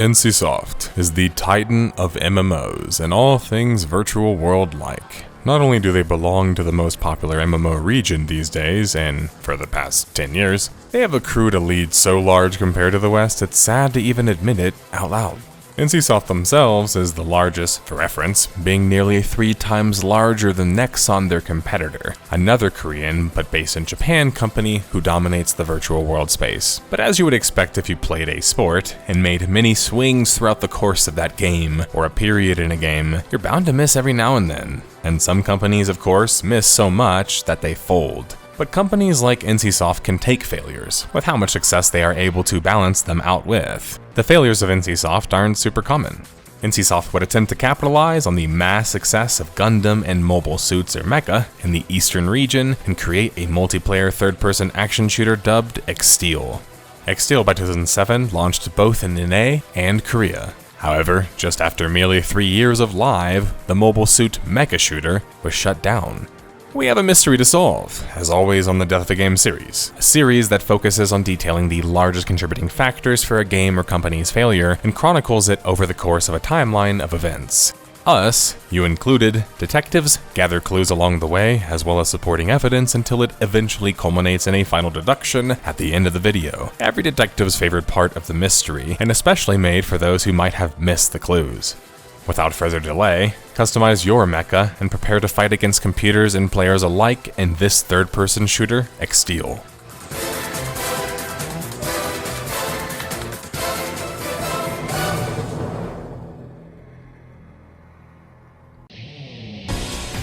NCSoft is the titan of MMOs and all things virtual world-like. Not only do they belong to the most popular MMO region these days, and for the past 10 years, they have accrued a lead so large compared to the West it's sad to even admit it out loud. NCSoft themselves is the largest, for reference, being nearly 3 times larger than Nexon, their competitor, another Korean but based in Japan company who dominates the virtual world space. But as you would expect if you played a sport and made many swings throughout the course of that game, or a period in a game, you're bound to miss every now and then. And some companies, of course, miss so much that they fold. But companies like NCSoft can take failures, with how much success they are able to balance them out with. The failures of NCSoft aren't super common. NCSoft would attempt to capitalize on the mass success of Gundam and mobile suits or mecha in the eastern region and create a multiplayer third-person action shooter dubbed Exteel. Exteel by 2007 launched both in NA and Korea. However, just after merely 3 years of live, the mobile suit mecha shooter was shut down. We have a mystery to solve, as always on the Death of a Game series, a series that focuses on detailing the largest contributing factors for a game or company's failure and chronicles it over the course of a timeline of events. Us, you included, detectives gather clues along the way, as well as supporting evidence until it eventually culminates in a final deduction at the end of the video. Every detective's favorite part of the mystery, and especially made for those who might have missed the clues. Without further delay, customize your mecha and prepare to fight against computers and players alike in this third-person shooter, Exteel.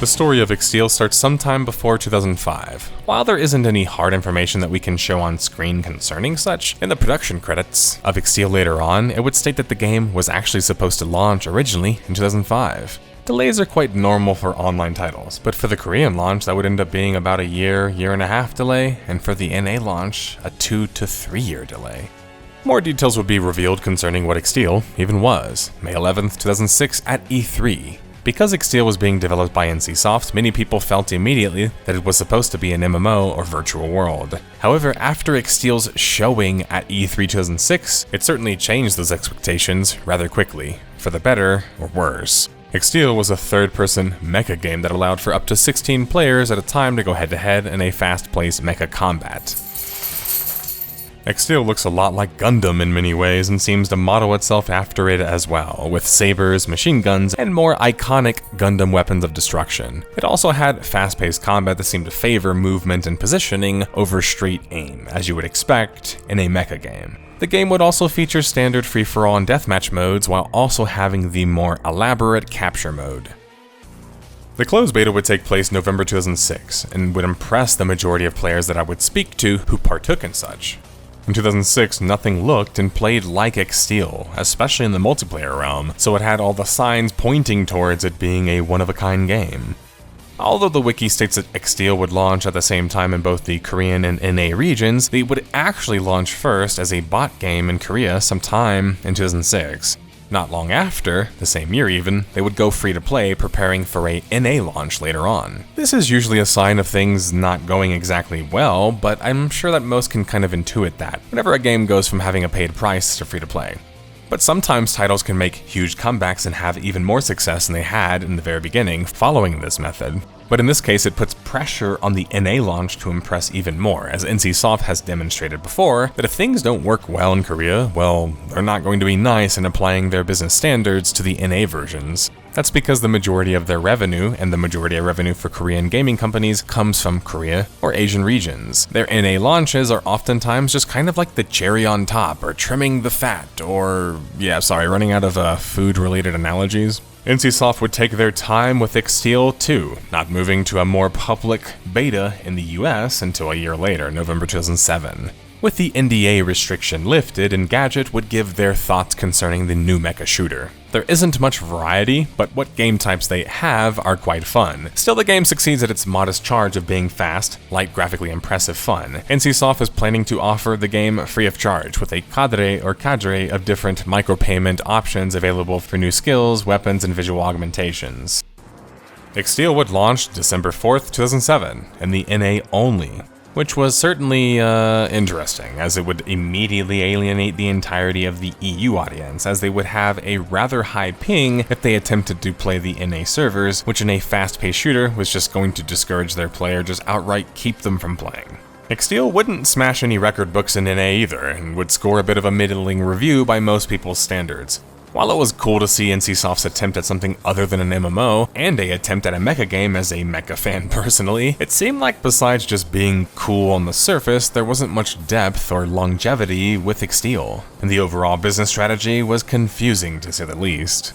The story of Exteel starts sometime before 2005. While there isn't any hard information that we can show on screen concerning such, in the production credits of Exteel later on, it would state that the game was actually supposed to launch originally in 2005. Delays are quite normal for online titles, but for the Korean launch that would end up being about a year and a half delay, and for the NA launch, a 2 to 3 year delay. More details would be revealed concerning what Exteel even was, May 11th, 2006 at E3. Because Exteel was being developed by NCSoft, many people felt immediately that it was supposed to be an MMO or virtual world. However, after Exteel's showing at E3 2006, it certainly changed those expectations rather quickly, for the better or worse. Exteel was a third-person mecha game that allowed for up to 16 players at a time to go head-to-head in a fast-paced mecha combat. Exteel looks a lot like Gundam in many ways and seems to model itself after it as well, with sabers, machine guns, and more iconic Gundam weapons of destruction. It also had fast-paced combat that seemed to favor movement and positioning over straight aim, as you would expect in a mecha game. The game would also feature standard free-for-all and deathmatch modes while also having the more elaborate capture mode. The closed beta would take place November 2006 and would impress the majority of players that I would speak to who partook in such. In 2006, nothing looked and played like Exteel, especially in the multiplayer realm, so it had all the signs pointing towards it being a one-of-a-kind game. Although the wiki states that Exteel would launch at the same time in both the Korean and NA regions, it would actually launch first as a bot game in Korea sometime in 2006. Not long after, the same year even, they would go free-to-play, preparing for a NA launch later on. This is usually a sign of things not going exactly well, but I'm sure that most can kind of intuit that whenever a game goes from having a paid price to free-to-play. But sometimes titles can make huge comebacks and have even more success than they had in the very beginning following this method. But in this case, it puts pressure on the NA launch to impress even more, as NCSoft has demonstrated before that if things don't work well in Korea, well, they're not going to be nice in applying their business standards to the NA versions. That's because the majority of their revenue, and the majority of revenue for Korean gaming companies, comes from Korea or Asian regions. Their NA launches are oftentimes just kind of like the cherry on top, or trimming the fat, or, running out of food-related analogies. NCSoft would take their time with Exteel too, not moving to a more public beta in the US until a year later, November 2007. With the NDA restriction lifted, Engadget would give their thoughts concerning the new mecha shooter. There isn't much variety, but what game types they have are quite fun. Still, the game succeeds at its modest charge of being fast, light, graphically impressive fun. NCSoft is planning to offer the game free of charge, with a cadre of different micropayment options available for new skills, weapons, and visual augmentations. Exteel would launch December 4th, 2007, in the NA only. which was certainly interesting, as it would immediately alienate the entirety of the EU audience, as they would have a rather high ping if they attempted to play the NA servers, which in a fast-paced shooter was just going to discourage their player, just outright keep them from playing. Exteel wouldn't smash any record books in NA either, and would score a bit of a middling review by most people's standards. While it was cool to see NCSoft's attempt at something other than an MMO, and a attempt at a mecha game as a mecha fan personally, it seemed like besides just being cool on the surface, there wasn't much depth or longevity with Exteel, and the overall business strategy was confusing to say the least.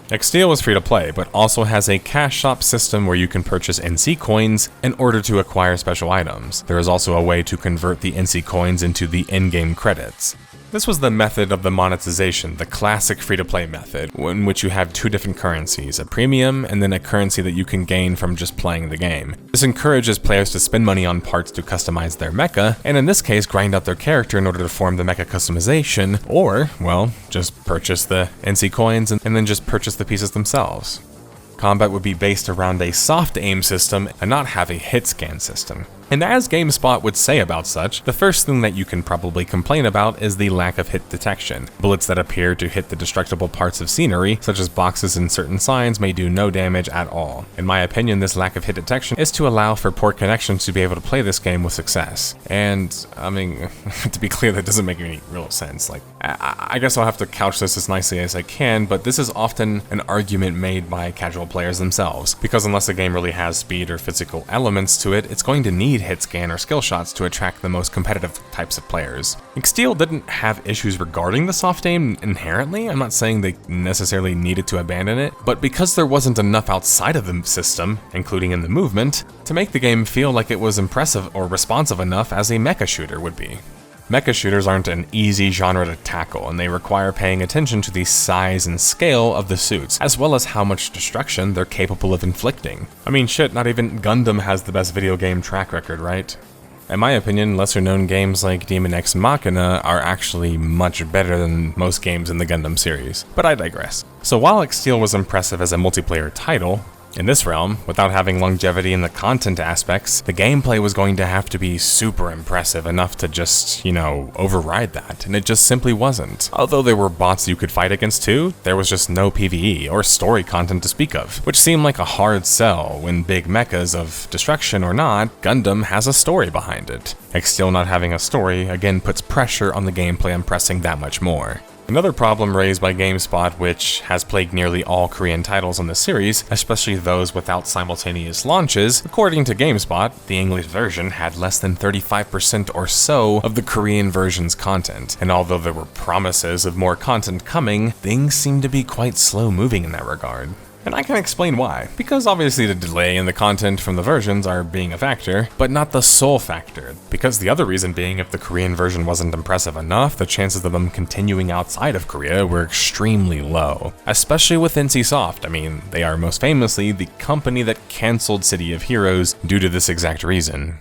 Exteel is free to play, but also has a cash shop system where you can purchase NC coins in order to acquire special items. There is also a way to convert the NC coins into the in-game credits. This was the method of the monetization, the classic free-to-play method, in which you have two different currencies, a premium and then a currency that you can gain from just playing the game. This encourages players to spend money on parts to customize their mecha, and in this case grind out their character in order to form the mecha customization, or, well, just purchase the NC coins and then just purchase the pieces themselves. Combat would be based around a soft aim system and not have a hit scan system. And as GameSpot would say about such, the first thing that you can probably complain about is the lack of hit detection. Bullets that appear to hit the destructible parts of scenery, such as boxes and certain signs, may do no damage at all. In my opinion, this lack of hit detection is to allow for poor connections to be able to play this game with success. And, I mean, to be clear, that doesn't make any real sense. Like, I guess I'll have to couch this as nicely as I can, but this is often an argument made by casual players themselves, because unless a game really has speed or physical elements to it, it's going to need hit scan or skill shots to attract the most competitive types of players. Exteel didn't have issues regarding the soft aim inherently. I'm not saying they necessarily needed to abandon it, but because there wasn't enough outside of the system, including in the movement, to make the game feel like it was impressive or responsive enough as a mecha shooter would be. Mecha shooters aren't an easy genre to tackle, and they require paying attention to the size and scale of the suits, as well as how much destruction they're capable of inflicting. I mean, shit, not even Gundam has the best video game track record, right? In my opinion, lesser-known games like Demon X Machina are actually much better than most games in the Gundam series, but I digress. So while Exteel was impressive as a multiplayer title, in this realm, without having longevity in the content aspects, the gameplay was going to have to be super impressive enough to just, override that, and it just simply wasn't. Although there were bots you could fight against too, there was just no PvE or story content to speak of, which seemed like a hard sell when big mechas of destruction or not, Gundam has a story behind it. Exteel not having a story again puts pressure on the gameplay impressing that much more. Another problem raised by GameSpot, which has plagued nearly all Korean titles in the series, especially those without simultaneous launches, according to GameSpot, the English version had less than 35% or so of the Korean version's content, and although there were promises of more content coming, things seem to be quite slow moving in that regard. And I can explain why, because obviously the delay in the content from the versions are being a factor, but not the sole factor, because the other reason being if the Korean version wasn't impressive enough, the chances of them continuing outside of Korea were extremely low, especially with NCSoft. I mean, they are most famously the company that cancelled City of Heroes due to this exact reason.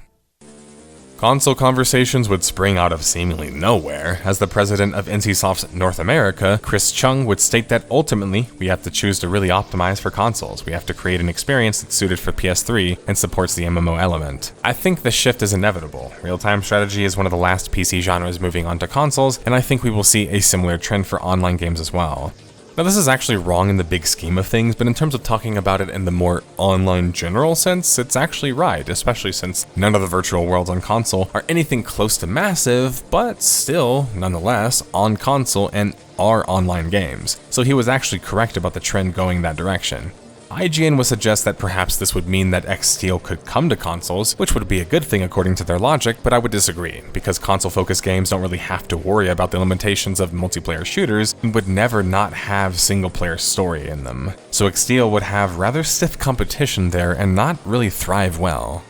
Console conversations would spring out of seemingly nowhere, as the president of NCSoft's North America, Chris Chung, would state that ultimately, we have to choose to really optimize for consoles. We have to create an experience that's suited for PS3 and supports the MMO element. I think the shift is inevitable. Real-time strategy is one of the last PC genres moving onto consoles, and I think we will see a similar trend for online games as well. Now, this is actually wrong in the big scheme of things, but in terms of talking about it in the more online general sense, it's actually right, especially since none of the virtual worlds on console are anything close to massive, but still, nonetheless, on console and are online games. So he was actually correct about the trend going that direction. IGN would suggest that perhaps this would mean that Exteel could come to consoles, which would be a good thing according to their logic, but I would disagree, because console-focused games don't really have to worry about the limitations of multiplayer shooters and would never not have single-player story in them. So Exteel would have rather stiff competition there and not really thrive well.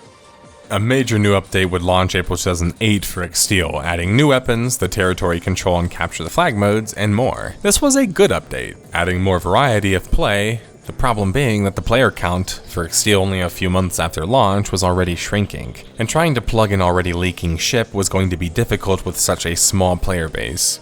A major new update would launch April 2008 for Exteel, adding new weapons, the territory control and capture the flag modes, and more. This was a good update, adding more variety of play, the problem being that the player count for Exteel only a few months after launch was already shrinking, and trying to plug an already leaking ship was going to be difficult with such a small player base.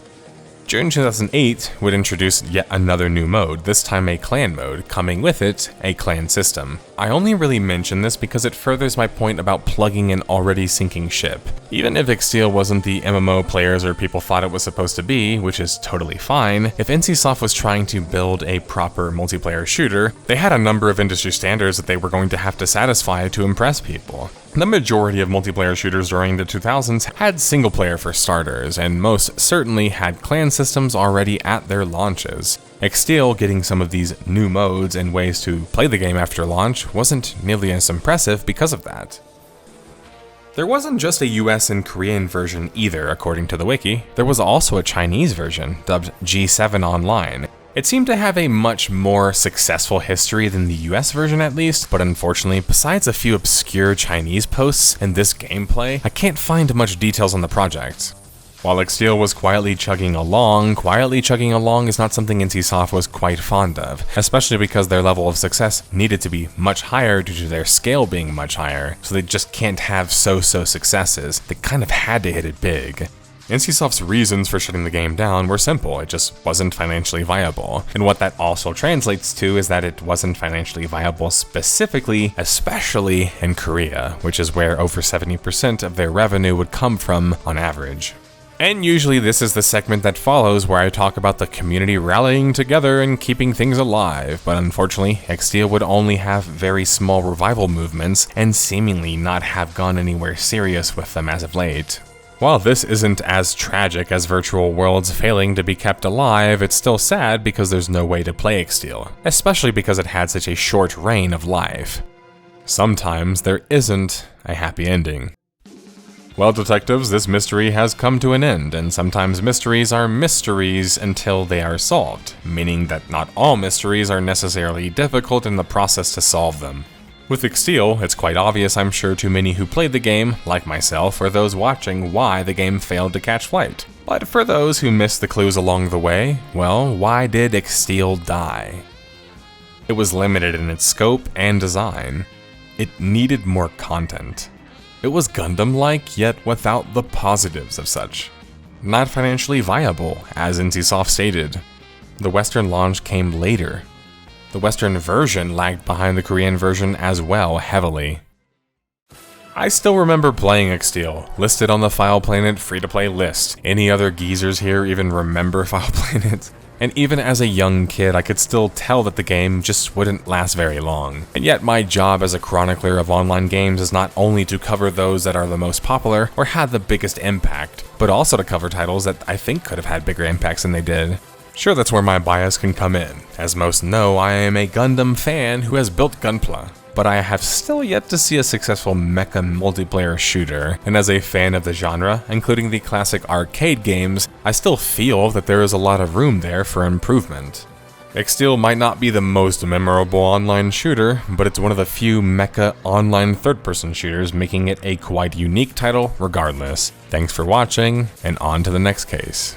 June 2008 would introduce yet another new mode, this time a clan mode, coming with it a clan system. I only really mention this because it furthers my point about plugging an already sinking ship. Even if Exteel wasn't the MMO players or people thought it was supposed to be, which is totally fine, if NCSoft was trying to build a proper multiplayer shooter, they had a number of industry standards that they were going to have to satisfy to impress people. The majority of multiplayer shooters during the 2000s had single player for starters, and most certainly had clan systems already at their launches. Exteel getting some of these new modes and ways to play the game after launch wasn't nearly as impressive because of that. There wasn't just a US and Korean version either, according to the wiki. There was also a Chinese version, dubbed G7 Online. It seemed to have a much more successful history than the US version at least, but unfortunately, besides a few obscure Chinese posts and this gameplay, I can't find much details on the project. While Exteel was quietly chugging along is not something NCSoft was quite fond of, especially because their level of success needed to be much higher due to their scale being much higher, so they just can't have so-so successes. They kind of had to hit it big. NCSoft's reasons for shutting the game down were simple, it just wasn't financially viable. And what that also translates to is that it wasn't financially viable especially in Korea, which is where over 70% of their revenue would come from on average. And usually this is the segment that follows where I talk about the community rallying together and keeping things alive, but unfortunately, Exteel would only have very small revival movements and seemingly not have gone anywhere serious with them as of late. While this isn't as tragic as virtual worlds failing to be kept alive, it's still sad because there's no way to play Exteel, especially because it had such a short reign of life. Sometimes there isn't a happy ending. Well, detectives, this mystery has come to an end, and sometimes mysteries are mysteries until they are solved, meaning that not all mysteries are necessarily difficult in the process to solve them. With Exteel, it's quite obvious, I'm sure, to many who played the game, like myself, or those watching, why the game failed to catch flight. But for those who missed the clues along the way, well, why did Exteel die? It was limited in its scope and design. It needed more content. It was Gundam-like, yet without the positives of such. Not financially viable, as NCSoft stated. The Western launch came later. The Western version lagged behind the Korean version as well heavily. I still remember playing Exteel, listed on the File Planet free-to-play list. Any other geezers here even remember File Planet? And even as a young kid, I could still tell that the game just wouldn't last very long. And yet my job as a chronicler of online games is not only to cover those that are the most popular or had the biggest impact, but also to cover titles that I think could have had bigger impacts than they did. Sure, that's where my bias can come in. As most know, I am a Gundam fan who has built Gunpla, but I have still yet to see a successful mecha multiplayer shooter, and as a fan of the genre, including the classic arcade games, I still feel that there is a lot of room there for improvement. Exteel might not be the most memorable online shooter, but it's one of the few mecha online third-person shooters, making it a quite unique title regardless. Thanks for watching, and on to the next case.